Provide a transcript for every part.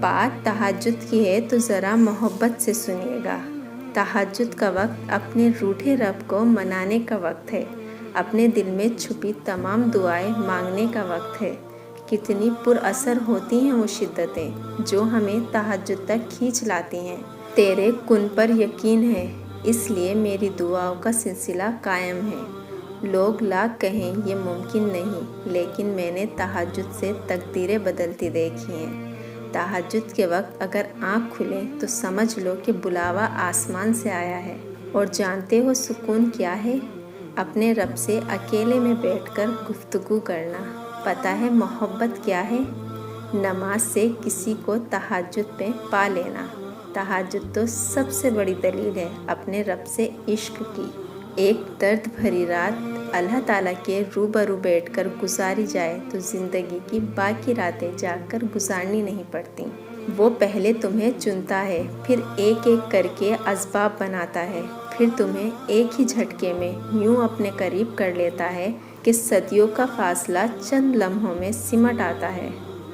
बात तहज्जुद की है तो ज़रा मोहब्बत से सुनिएगा। तहज्जुद का वक्त अपने रूठे रब को मनाने का वक्त है, अपने दिल में छुपी तमाम दुआएं मांगने का वक्त है। कितनी पुरअसर होती हैं वो शिद्दतें जो हमें तहज्जुद तक खींच लाती हैं। तेरे कुन पर यकीन है, इसलिए मेरी दुआओं का सिलसिला कायम है। लोग लाख कहें ये मुमकिन नहीं, लेकिन मैंने तहज्जुद से तकदीरें बदलती देखी हैं। तहज्जुद के वक्त अगर आँख खुले तो समझ लो कि बुलावा आसमान से आया है। और जानते हो सुकून क्या है? अपने रब से अकेले में बैठकर गुफ्तगू करना। पता है मोहब्बत क्या है? नमाज से किसी को तहज्जुद में पा लेना। तहज्जुद तो सबसे बड़ी दलील है अपने रब से इश्क की। एक दर्द भरी रात अल्लाह ताला के रूबरू बैठकर गुजारी जाए तो ज़िंदगी की बाकी रातें जाकर गुजारनी नहीं पड़ती। वो पहले तुम्हें चुनता है, फिर एक एक करके असबाब बनाता है, फिर तुम्हें एक ही झटके में यूं अपने करीब कर लेता है कि सदियों का फासला चंद लम्हों में सिमट आता है।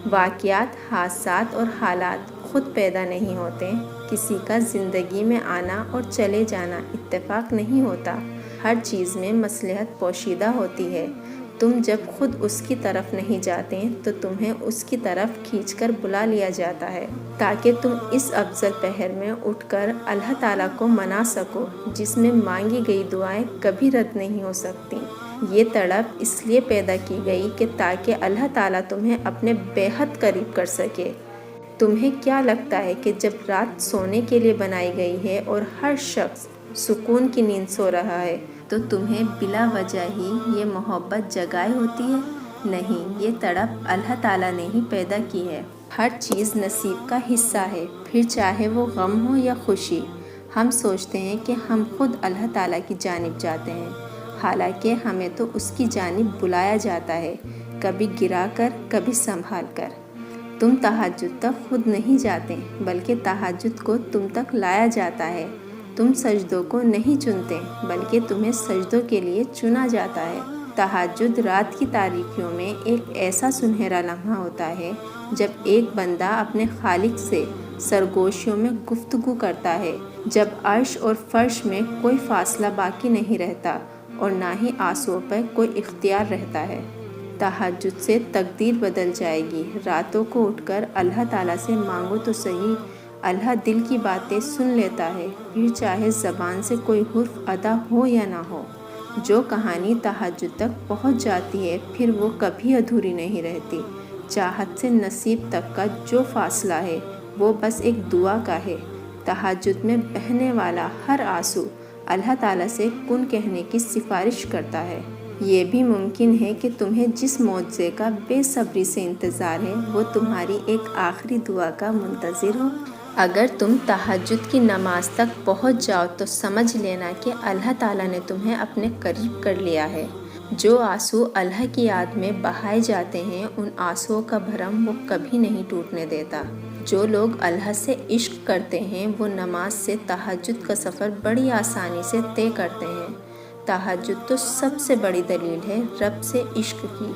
वाक़यात, हादसात और हालात खुद पैदा नहीं होते। किसी का ज़िंदगी में आना और चले जाना इत्तेफाक नहीं होता। हर चीज़ में मसलहत पोशीदा होती है। तुम जब खुद उसकी तरफ नहीं जाते तो तुम्हें उसकी तरफ खींचकर बुला लिया जाता है, ताकि तुम इस अफजल पहर में उठकर अल्लाह ताला को मना सको, जिसमें मांगी गई दुआएं कभी रद्द नहीं हो सकती। ये तड़प इसलिए पैदा की गई कि ताकि अल्लाह ताला तुम्हें अपने बेहद करीब कर सके। तुम्हें क्या लगता है कि जब रात सोने के लिए बनाई गई है और हर शख्स सुकून की नींद सो रहा है तो तुम्हें बिला वजह ही ये मोहब्बत जगाए होती है? नहीं, ये तड़प अल्लाह ताला ने ही पैदा की है। हर चीज़ नसीब का हिस्सा है, फिर चाहे वो गम हो या खुशी। हम सोचते हैं कि हम खुद अल्लाह ताला की जानिब जाते हैं, हालांकि हमें तो उसकी जानिब बुलाया जाता है, कभी गिरा कर, कभी संभाल कर। तुम तहज्जुद तक खुद नहीं जाते, बल्कि तहज्जुद को तुम तक लाया जाता है। तुम सजदों को नहीं चुनते, बल्कि तुम्हें सजदों के लिए चुना जाता है। तहज्जुद रात की तारीकियों में एक ऐसा सुनहरा लम्हा होता है जब एक बंदा अपने खालिक से सरगोशियों में गुफ्तगू करता है, जब अर्श और फर्श में कोई फासला बाकी नहीं रहता और ना ही आंसुओं पर कोई इख्तियार रहता है। तहज्जुद से तकदीर बदल जाएगी। रातों को उठकर अल्लाह ताला से मांगो तो सही, अल्लाह दिल की बातें सुन लेता है, फिर चाहे ज़बान से कोई हुर्फ अदा हो या ना हो। जो कहानी तहज्जुद तक पहुंच जाती है फिर वो कभी अधूरी नहीं रहती। चाहत से नसीब तक का जो फासला है वो बस एक दुआ का है। तहज्जुद में बहने वाला हर आंसू अल्लाह ताला से कुन कहने की सिफारिश करता है। ये भी मुमकिन है कि तुम्हें जिस मौजज़े का बेसब्री से इंतज़ार है वो तुम्हारी एक आखिरी दुआ का मुंतज़िर हो। अगर तुम तहज्जुद की नमाज तक पहुंच जाओ तो समझ लेना कि अल्लाह ताला ने तुम्हें अपने करीब कर लिया है। जो आंसू अल्लाह की याद में बहाए जाते हैं, उन आंसुओं का भरम वो कभी नहीं टूटने देता। जो लोग अल्लाह से इश्क करते हैं वो नमाज से तहज्जुद का सफ़र बड़ी आसानी से तय करते हैं। तहज्जुद तो सबसे बड़ी दलील है रब से इश्क की।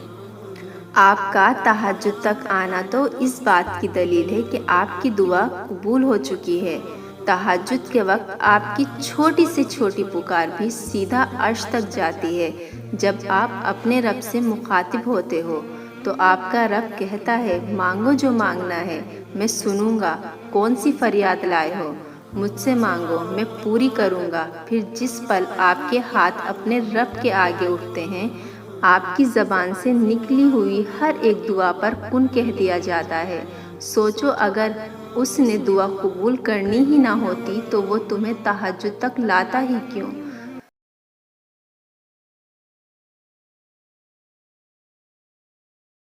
आपका तहज्जुद तक आना तो इस बात की दलील है कि आपकी दुआ कबूल हो चुकी है। तहज्जुद के वक्त आपकी छोटी से छोटी पुकार भी सीधा अर्श तक जाती है। जब आप अपने रब से मुखातिब होते हो तो आपका रब कहता है, मांगो जो मांगना है, मैं सुनूंगा। कौन सी फरियाद लाए हो? मुझसे मांगो, मैं पूरी करूंगा। फिर जिस पल आपके हाथ अपने रब के आगे उठते हैं, आपकी ज़बान से निकली हुई हर एक दुआ पर कुन कह दिया जाता है। सोचो, अगर उसने दुआ कबूल करनी ही ना होती तो वो तुम्हें तहज्जुद तक लाता ही क्यों?